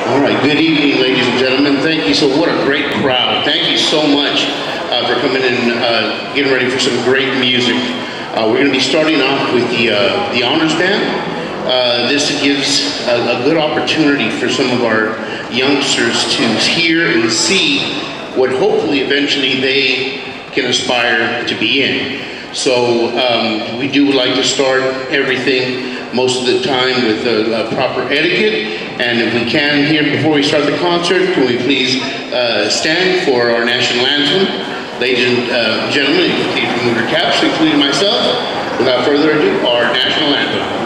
All right, good evening, ladies and gentlemen. Thank you. So what a great crowd. Thank you so much for coming in and getting ready for some great music. We're going to be starting off with the honors band. This gives a good opportunity for some of our youngsters to hear and see what hopefully eventually they can aspire to be in. So we do like to start everything most of the time with a proper etiquette. And if we can here before we start the concert, can we please stand for our national anthem? Ladies and gentlemen, you can please remove your caps, including myself. Without further ado, our national anthem.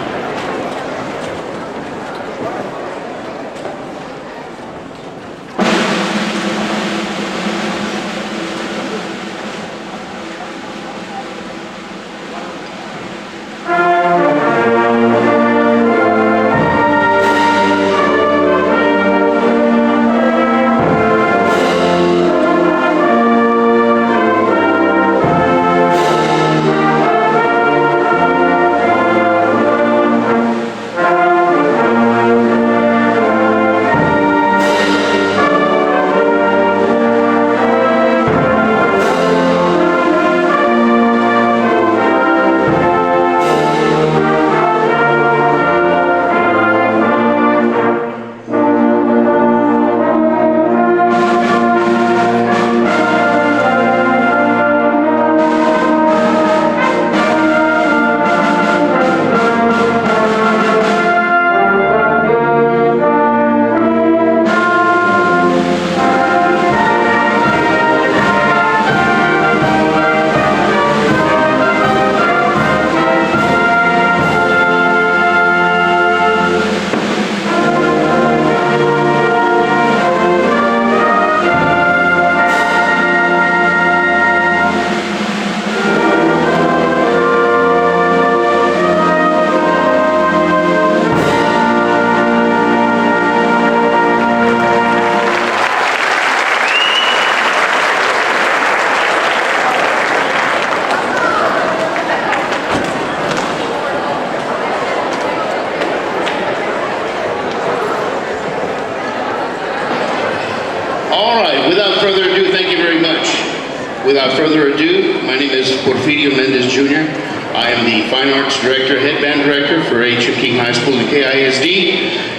Without further ado, my name is Porfirio Mendez Jr. I am the Fine Arts Director, Head Band Director for H.M. King High School and KISD.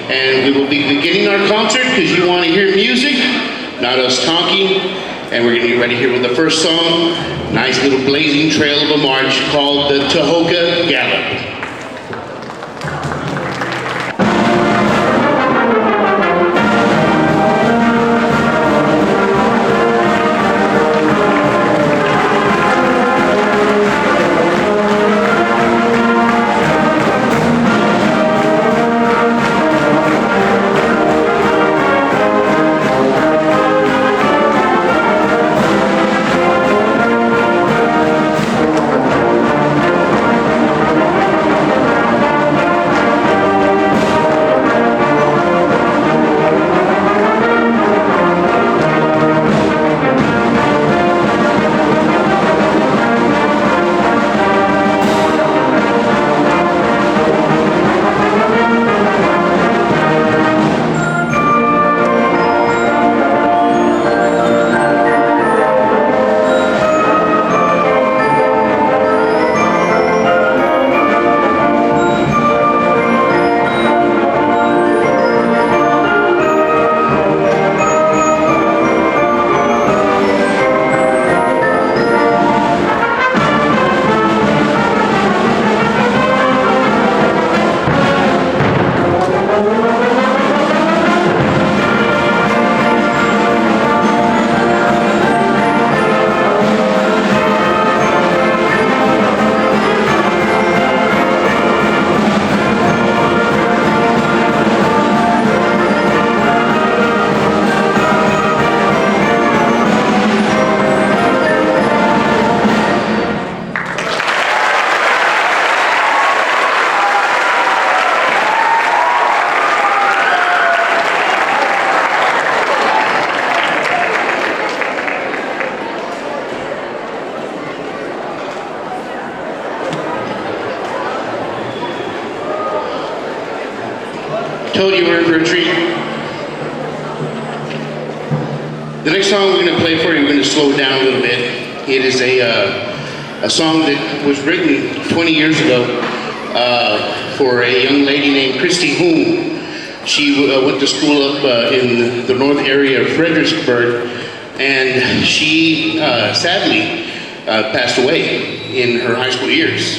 And we will be beginning our concert because you want to hear music, not us talking. And we're going to get ready here with the first song, nice little blazing trail of a march called the Tahoka Gallop. Told you we're in for a treat. The next song we're going to play for you, we're going to slow it down a little bit. It is a song that was written 20 years ago for a young lady named Christy Hoon. She went to school up in the north area of Fredericksburg, and she sadly passed away in her high school years.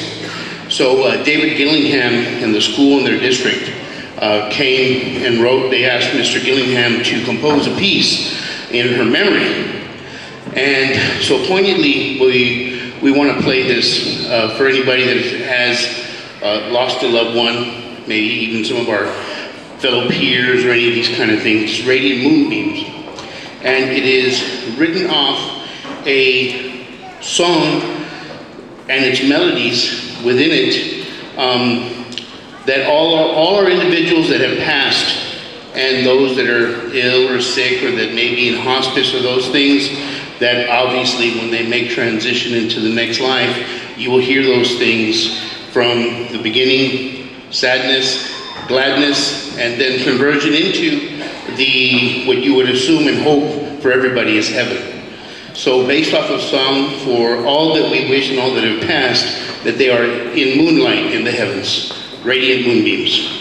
So David Gillingham and the school and their district came and wrote. They asked Mr. Gillingham to compose a piece in her memory. And so poignantly, we want to play this for anybody that has lost a loved one, maybe even some of our fellow peers or any of these kind of things. It's Radiant Moonbeams. And it is written off a song and its melodies within it that all are individuals that have passed, and those that are ill or sick or that may be in hospice or those things, that obviously when they make transition into the next life, you will hear those things from the beginning, sadness, gladness, and then conversion into what you would assume and hope for everybody is heaven. So based off of song, for all that we wish and all that have passed, that they are in moonlight in the heavens, radiant moonbeams.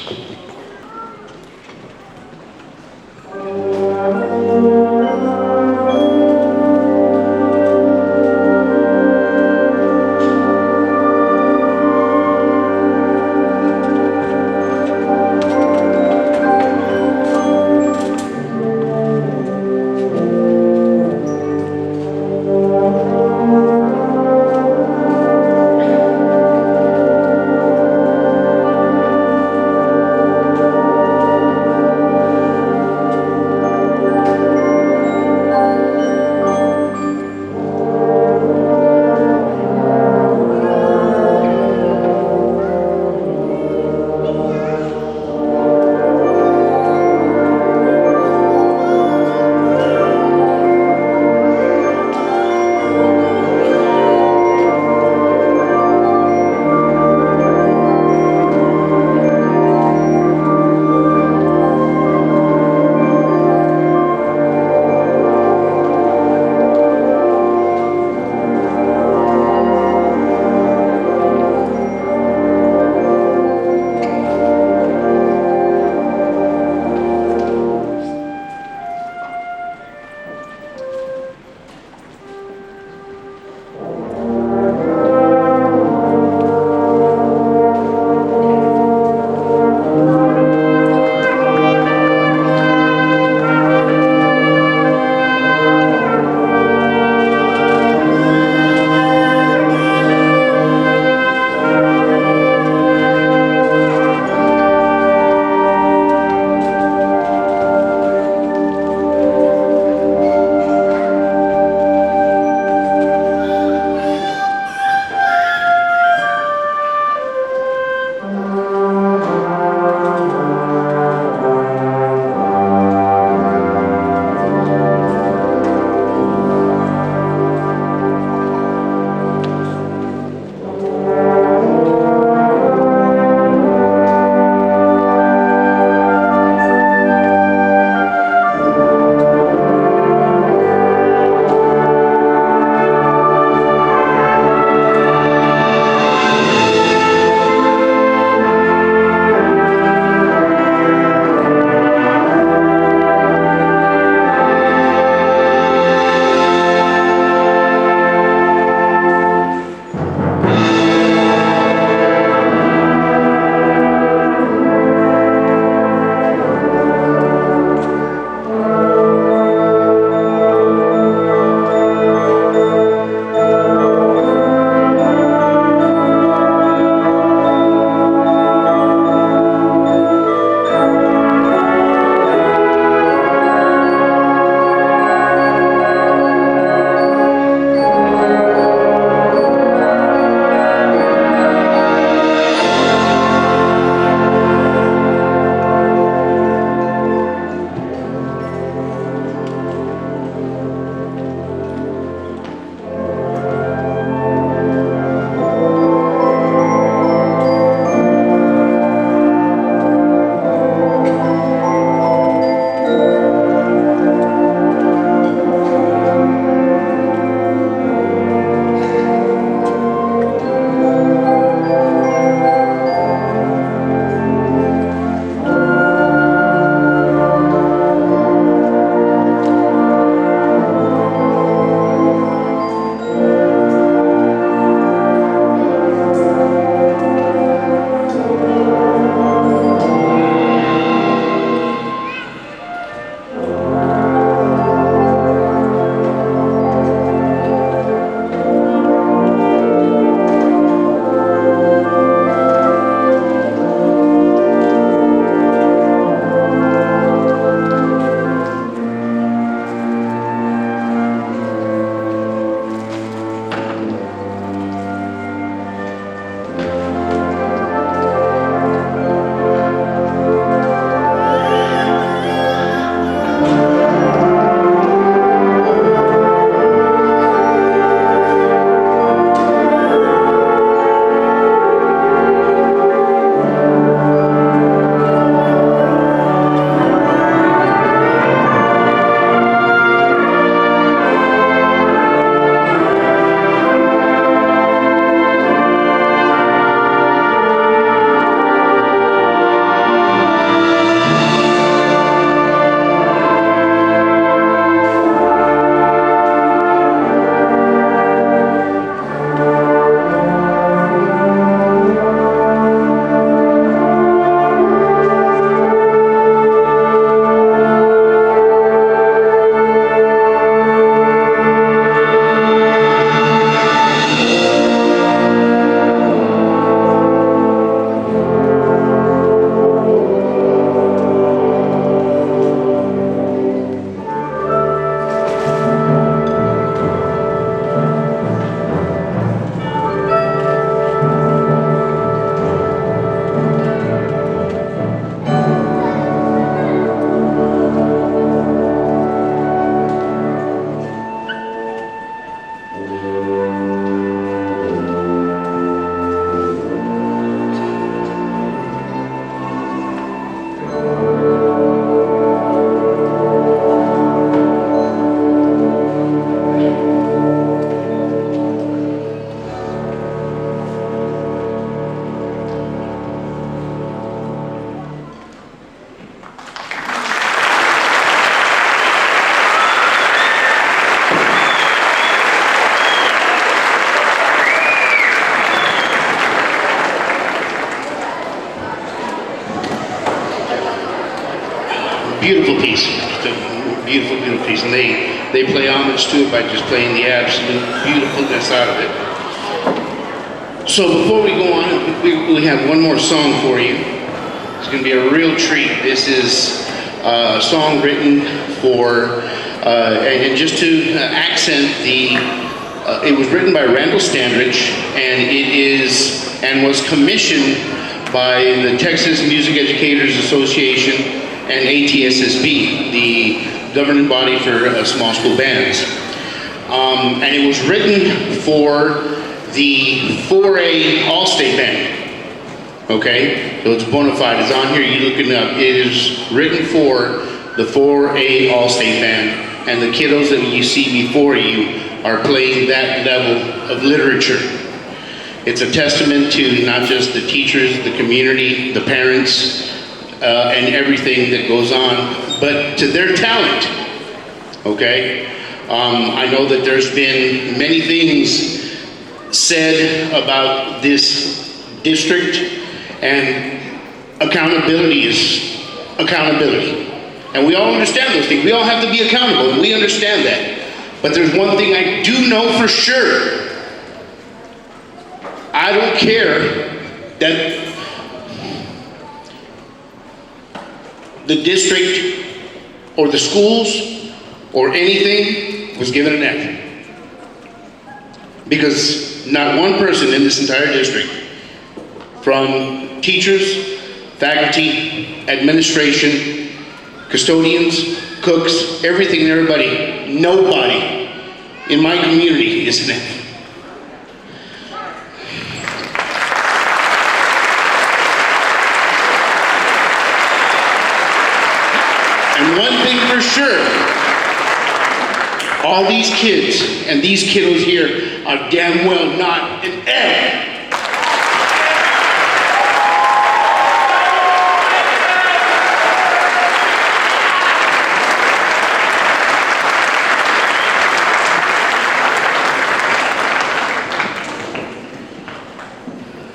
beautiful piece. Just a beautiful, beautiful piece. And they play homage to it by just playing the absolute beautifulness out of it. So before we go on, we have one more song for you. It's going to be a real treat. This is a song written for, and just to accent it was written by Randall Standridge, and it is, and was commissioned by the Texas Music Educators Association and ATSSB, the governing body for small school bands. And it was written for the 4A All-State Band. Okay, so it's bona fide. It's on here. You looking it up. It is written for the 4A All-State Band, and the kiddos that you see before you are playing that level of literature. It's a testament to not just the teachers, the community, the parents, and everything that goes on, but to their talent. Okay, I know that there's been many things said about this district, and accountability is accountability. And we all understand those things. We all have to be accountable, and we understand that. But there's one thing I do know for sure. I don't care that the district or the schools or anything was given an F. Because not one person in this entire district, from teachers, faculty, administration, custodians, cooks, everything and everybody, nobody in my community is an F. And one thing for sure, all these kids and these kiddos here are damn well not an F.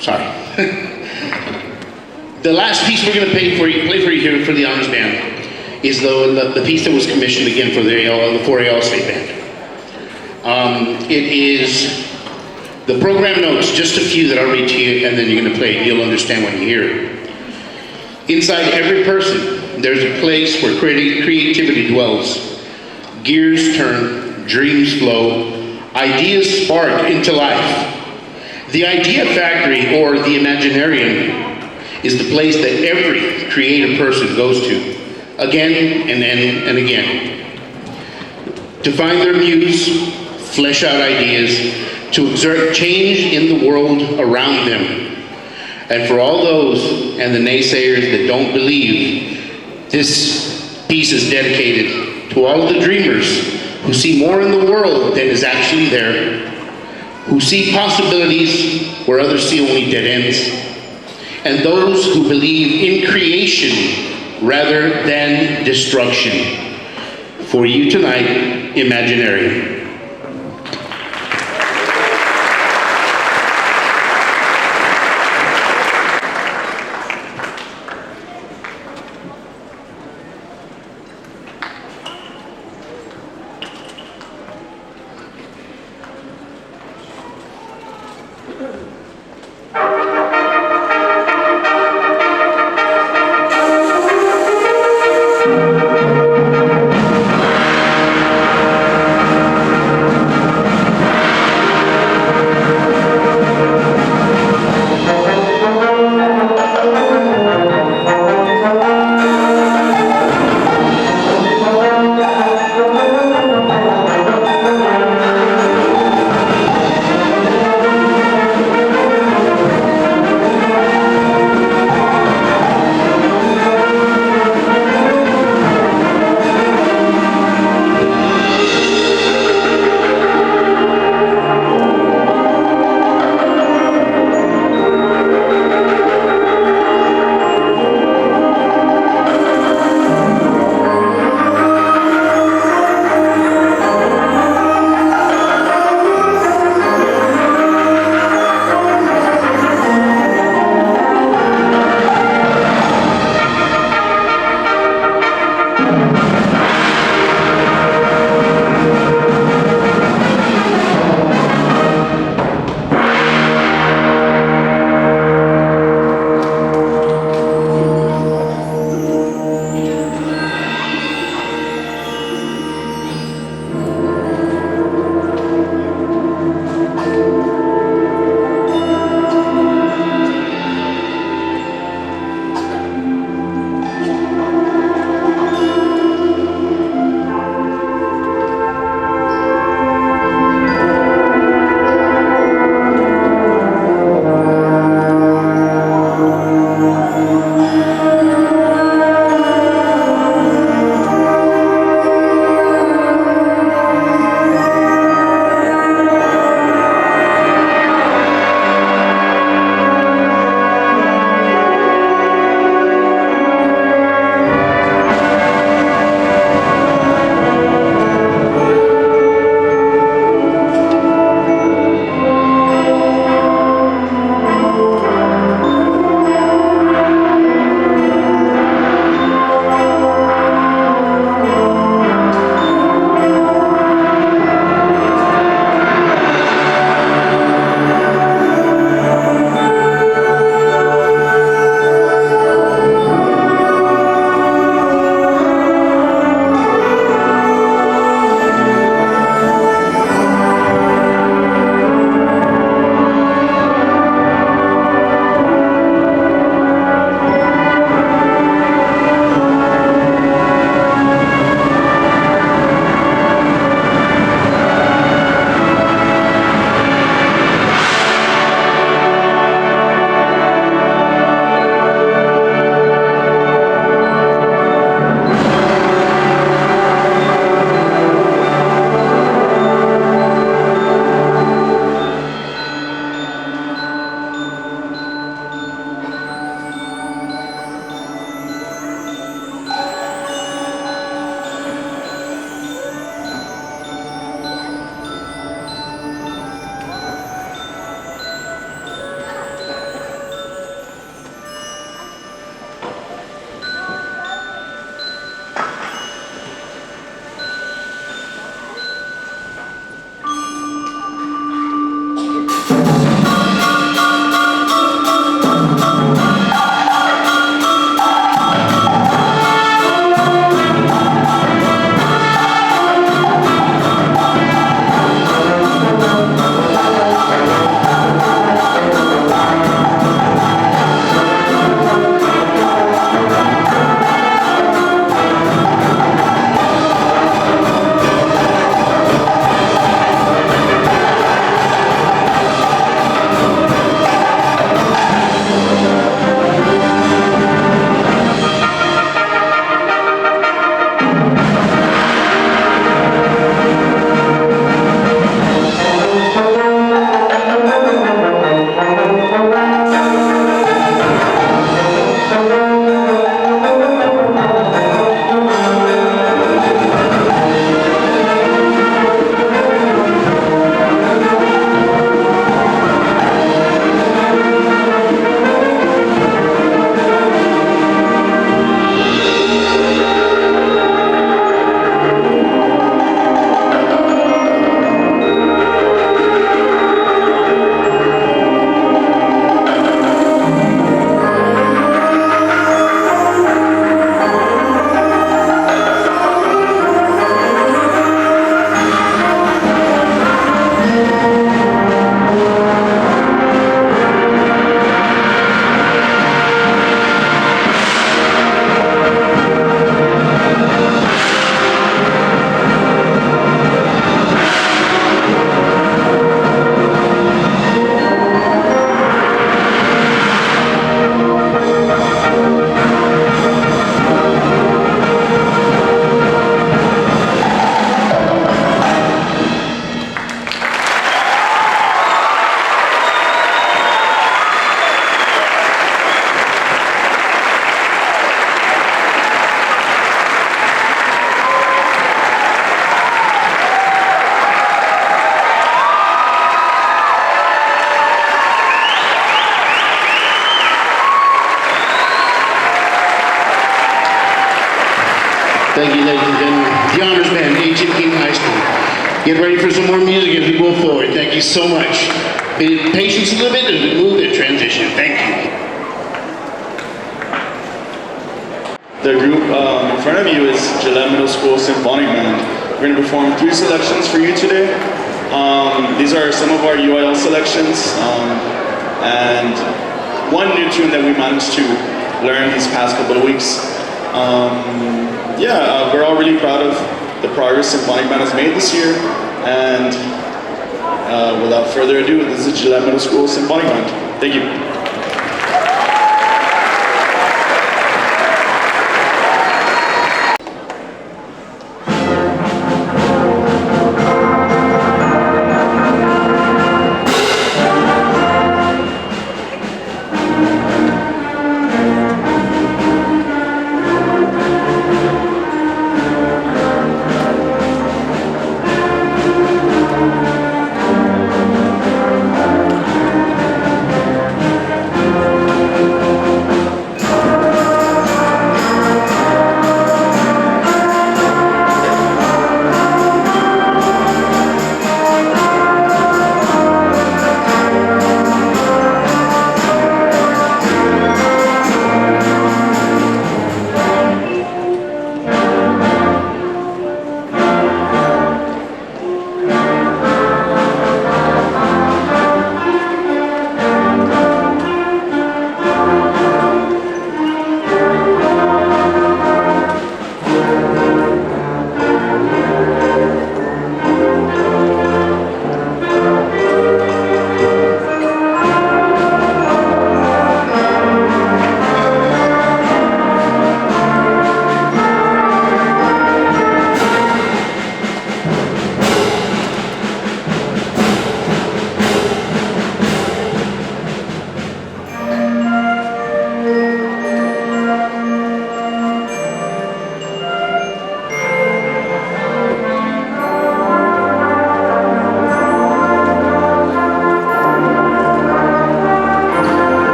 Sorry. The last piece we're going to play for you here for the Honors Band is the piece that was commissioned again for the 4A All-State Band. It is the program notes, just a few that I'll read to you, and then you're going to play it, and you'll understand when you hear it. Inside every person, there's a place where creativity dwells. Gears turn, dreams flow, ideas spark into life. The Idea Factory, or the Imaginarium, is the place that every creative person goes to, again and then and again, to find their muse, flesh out ideas, to exert change in the world around them. And for all those and the naysayers that don't believe, this piece is dedicated to all of the dreamers who see more in the world than is actually there, who see possibilities where others see only dead ends, and those who believe in creation rather than destruction. For you tonight, Imaginary. Thank you, ladies and gentlemen. The Honors Band, Ancient King High School. Get ready for some more music as we move forward. Thank you so much. Be patient a little bit as we move and transition. Thank you. The group in front of you is Gillett Middle School Symphonic Band. We're going to perform 3 selections for you today. These are some of our UIL selections, and one new tune that we managed to learn these past couple of weeks. We're all really proud of the progress Symphonic Band has made this year, and without further ado, this is Gillett Middle School Symphonic Band. Thank you.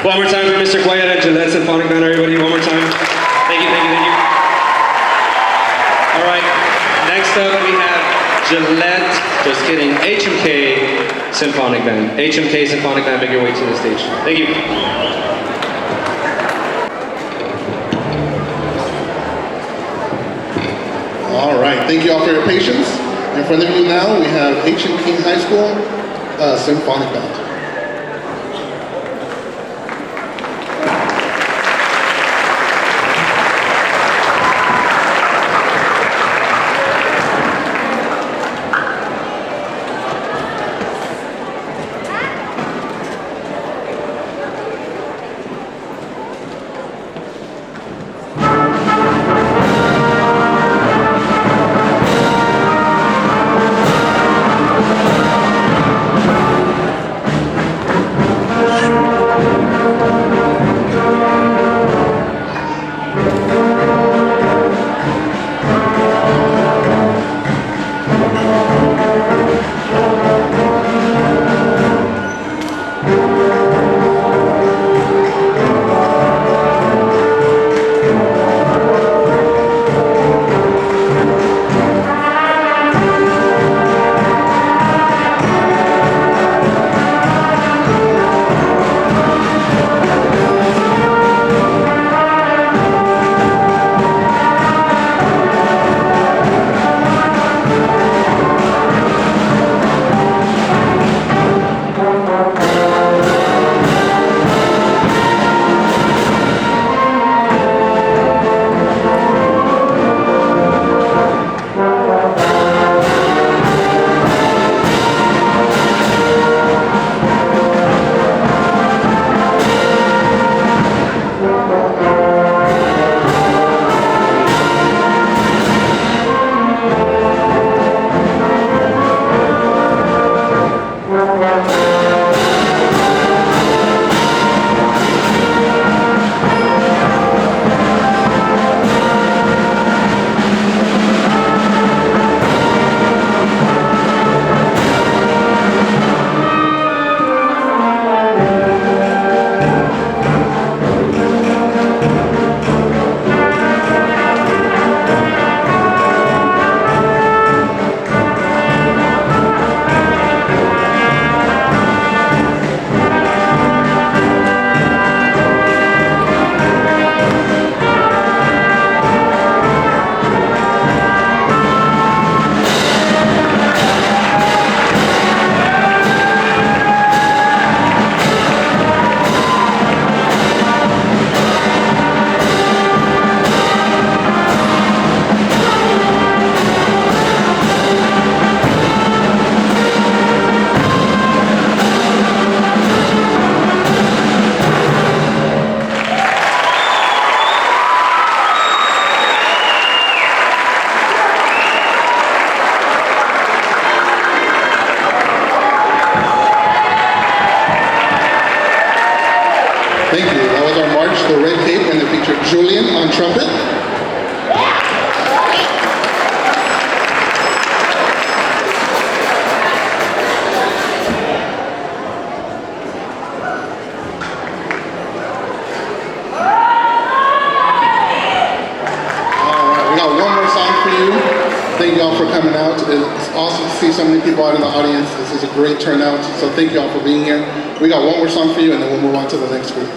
One more time for Mr. Quiet at Gillett Symphonic Band, everybody. One more time. Thank you, thank you, thank you. All right, next up we have Gillett, just kidding, HMK Symphonic Band. HMK Symphonic Band, make your way to the stage. Thank you. All right, thank you all for your patience. In front of you now, we have HMK High School Symphonic Band. Thank you. That was our march, the red cape, and it featured Julian on trumpet. All right, we got one more song for you. Thank you all for coming out. It's awesome to see so many people out in the audience. This is a great turnout, so thank you all for being here. We got one more song for you, and then we'll move on to the next group.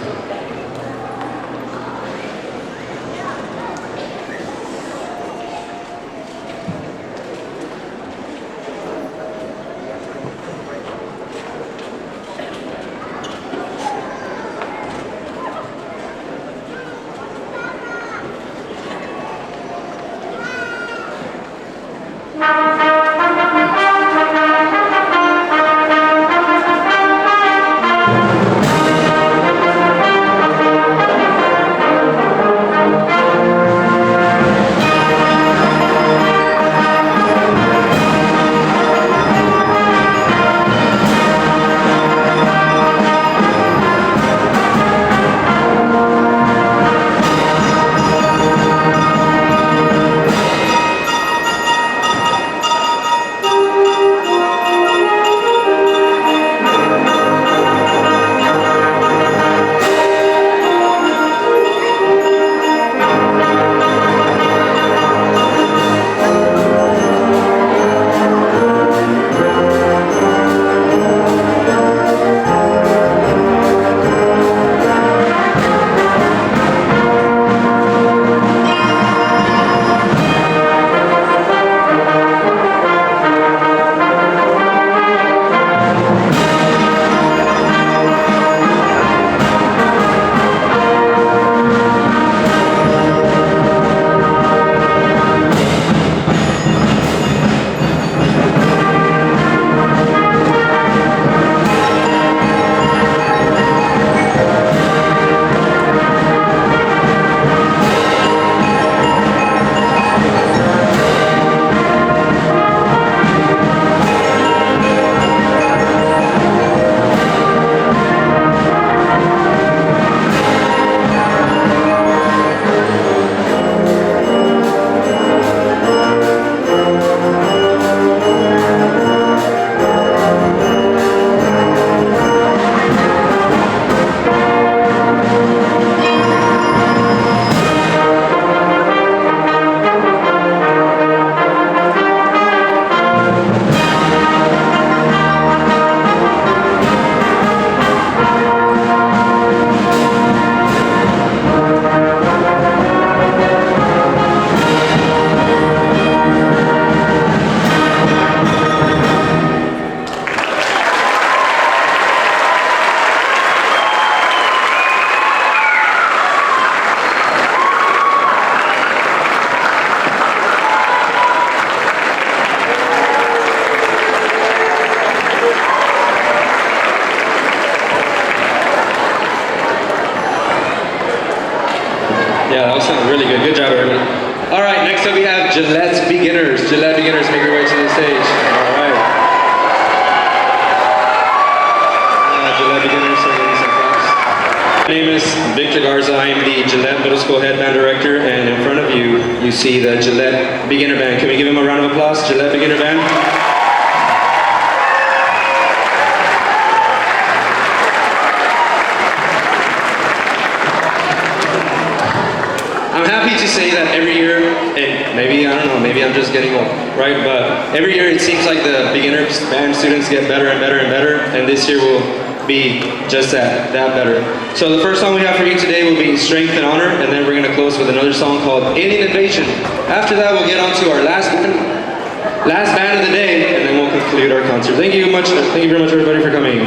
Yeah, that was sounding really good. Good job, everybody. All right, next up we have Gillette's Beginners. Gillette Beginners, make your way to the stage. All right. Gillette Beginners, so give me some props. My name is Victor Garza. I am the Gillette Middle School Head Band Director, and in front of you, you see the Gillette Beginner Band. Can we give them a round of applause? Gillette Beginner Band. I'm happy to say that every year, and maybe, I don't know, maybe I'm just getting old, right? But every year it seems like the beginner band students get better and better and better, and this year will be just that better. So the first song we have for you today will be Strength and Honor, and then we're gonna close with another song called Alien Invasion. After that, we'll get on to our last band of the day, and then we'll conclude our concert. Thank you very much everybody for coming.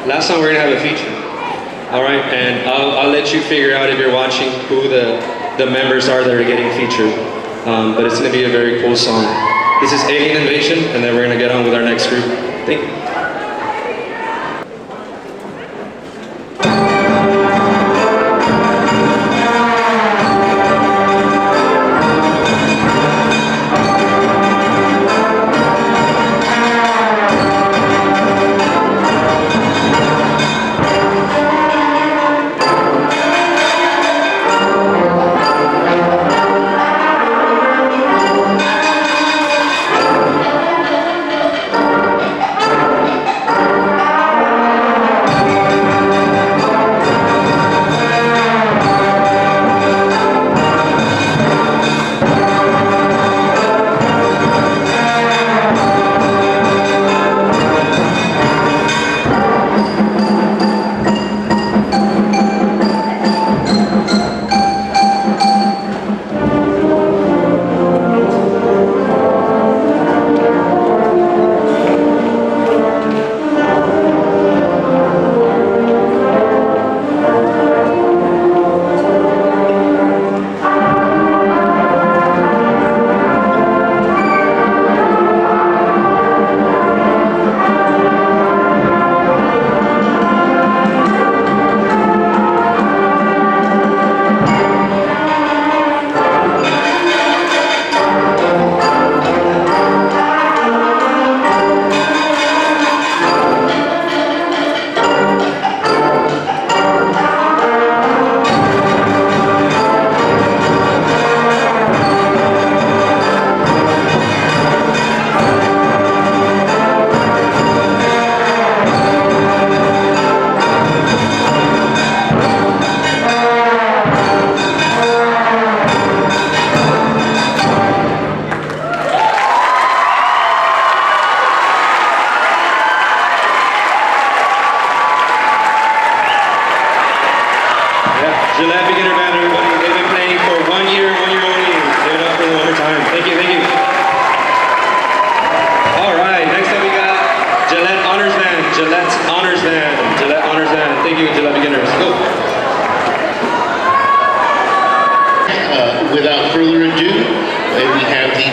Last song we're gonna have a feature. All right, and I'll let you figure out if you're watching who the members are that are getting featured. But it's gonna be a very cool song. This is Alien Invasion, and then we're gonna get on with our next group. Thank you.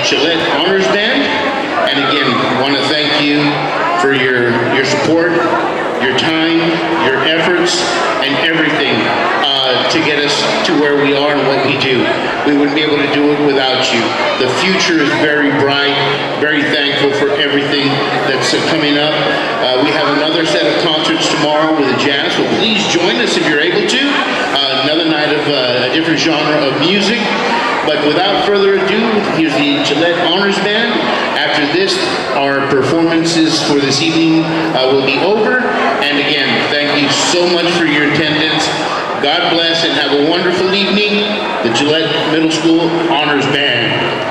Gillett Honors Band. And again, want to thank you for your support, your time, your efforts, and everything to get us to where we are and what we do. We wouldn't be able to do it without you. The future is very bright, very thankful for everything that's coming up. We have another set of concerts tomorrow with the jazz, so please join us if you're able to. Another night of a different genre of music. But without further ado, here's the Gillett Honors Band. After this, our performances for this evening will be over. And again, thank you so much for your attendance. God bless and have a wonderful evening. The Gillett Middle School Honors Band.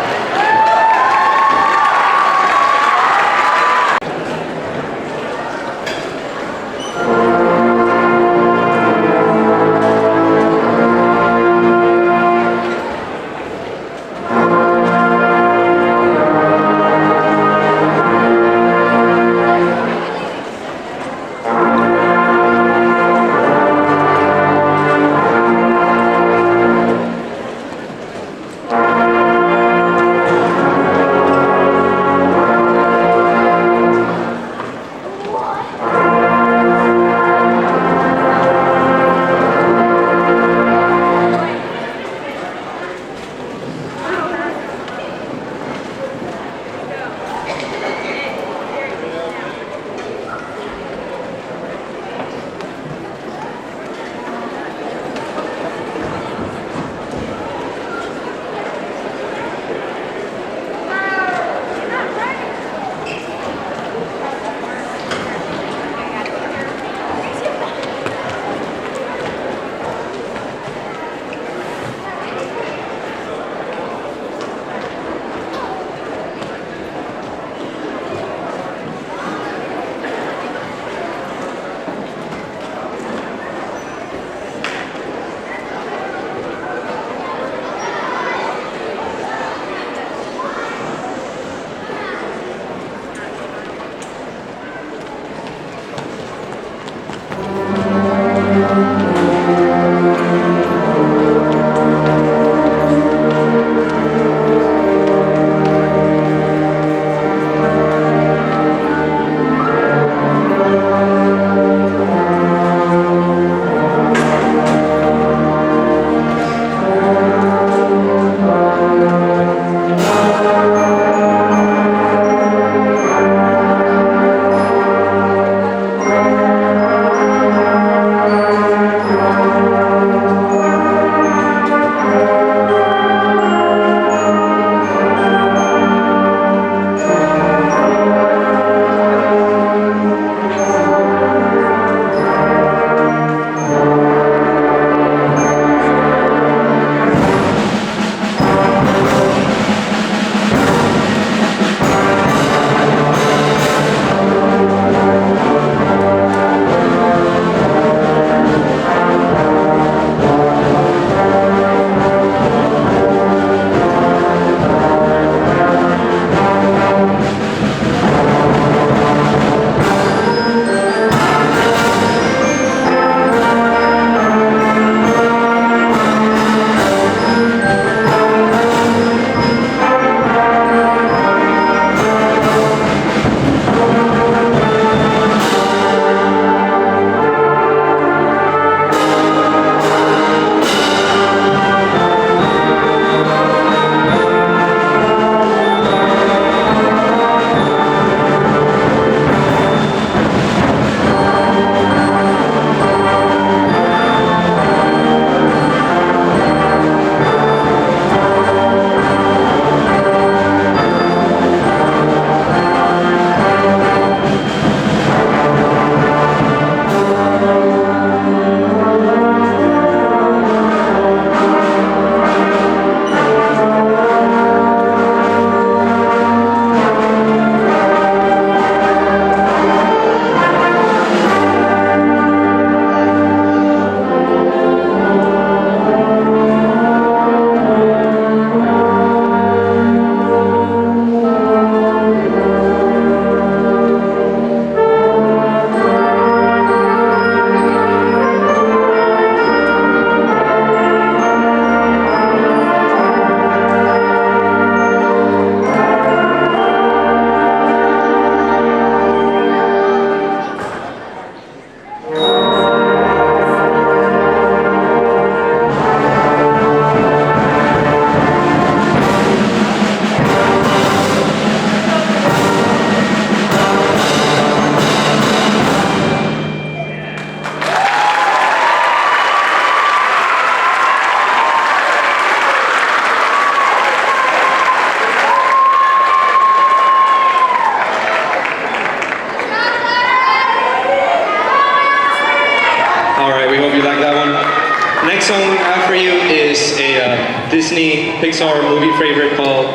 Disney Pixar movie favorite called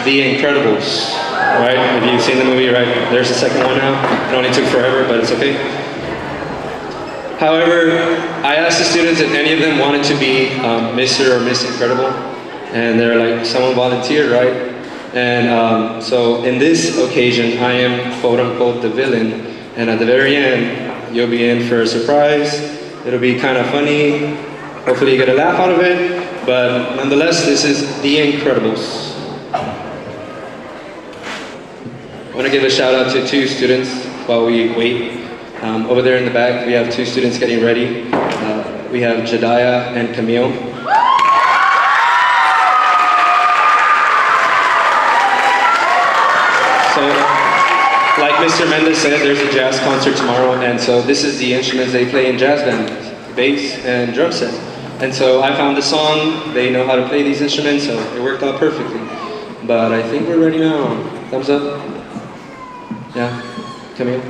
The Incredibles, right? Have you seen the movie, right? There's the second one now. It only took forever, but it's okay. However, I asked the students if any of them wanted to be Mr. or Miss Incredible, and they're like, someone volunteered, right? And so in this occasion, I am quote unquote the villain, and at the very end, you'll be in for a surprise. It'll be kind of funny. Hopefully you get a laugh out of it, but nonetheless, this is The Incredibles. I want to give a shout out to 2 students while we wait. Over there in the back, we have 2 students getting ready. We have Jediah and Camille. So, like Mr. Mendez said, there's a jazz concert tomorrow, and so this is the instruments they play in jazz bands, bass and drum set. And so I found the song, they know how to play these instruments, so it worked out perfectly. But I think we're ready now. Thumbs up? Yeah, Camille?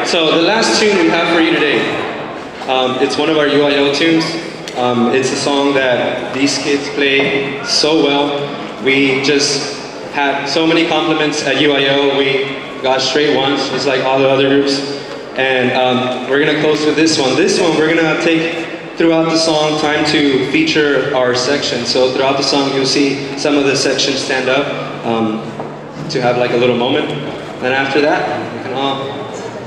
So the last tune we have for you today, it's one of our UIL tunes. It's a song that these kids play so well. We just had so many compliments at UIL. We got straight ones, just like all the other groups. And we're gonna close with this one. This one we're gonna take throughout the song time to feature our section. So throughout the song you'll see some of the sections stand up to have like a little moment. And after that, we can all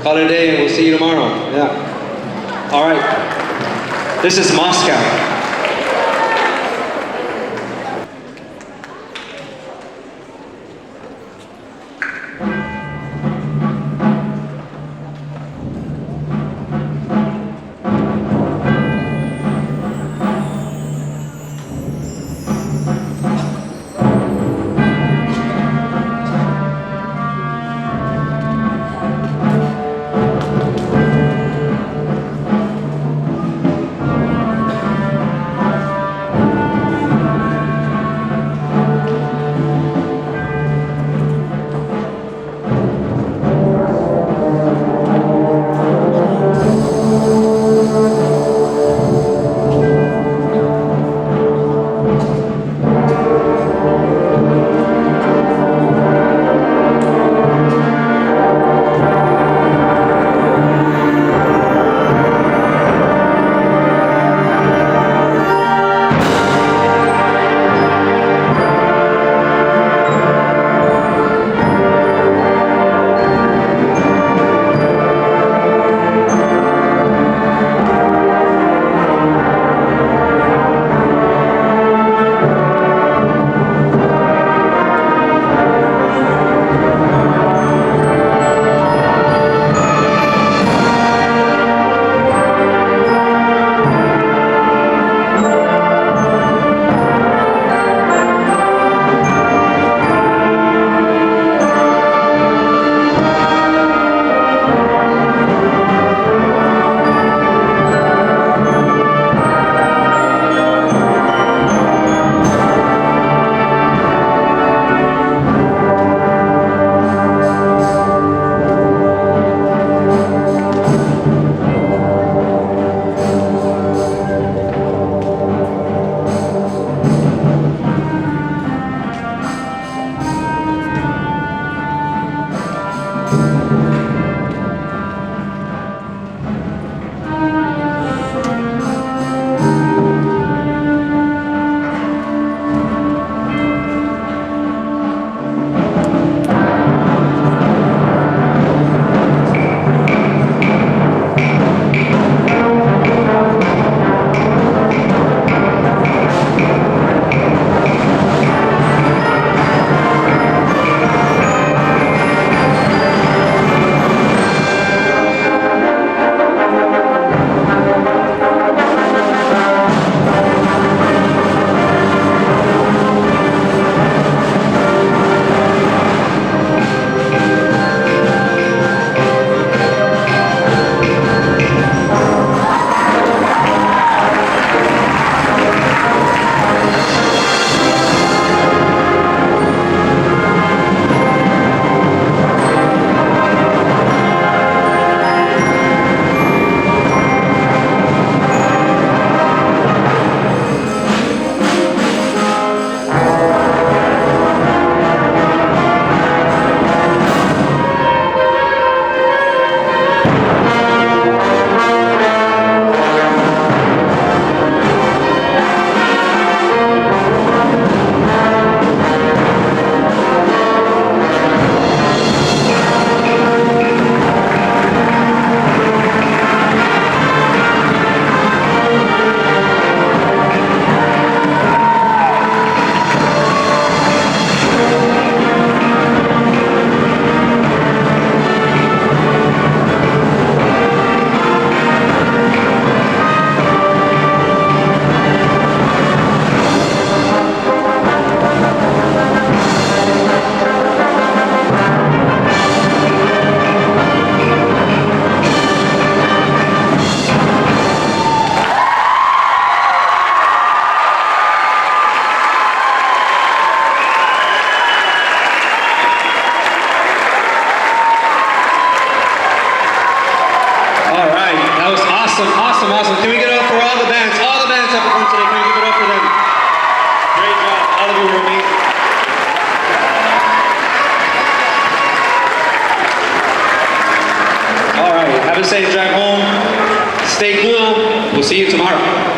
call it a day and we'll see you tomorrow. Yeah. All right. This is Moscow. Awesome, awesome, awesome. Can we get it up for all the bands? All the bands that performed today, can we give it up for them? Great job. All of you were amazing. All right, have a safe drive home. Stay cool. We'll see you tomorrow.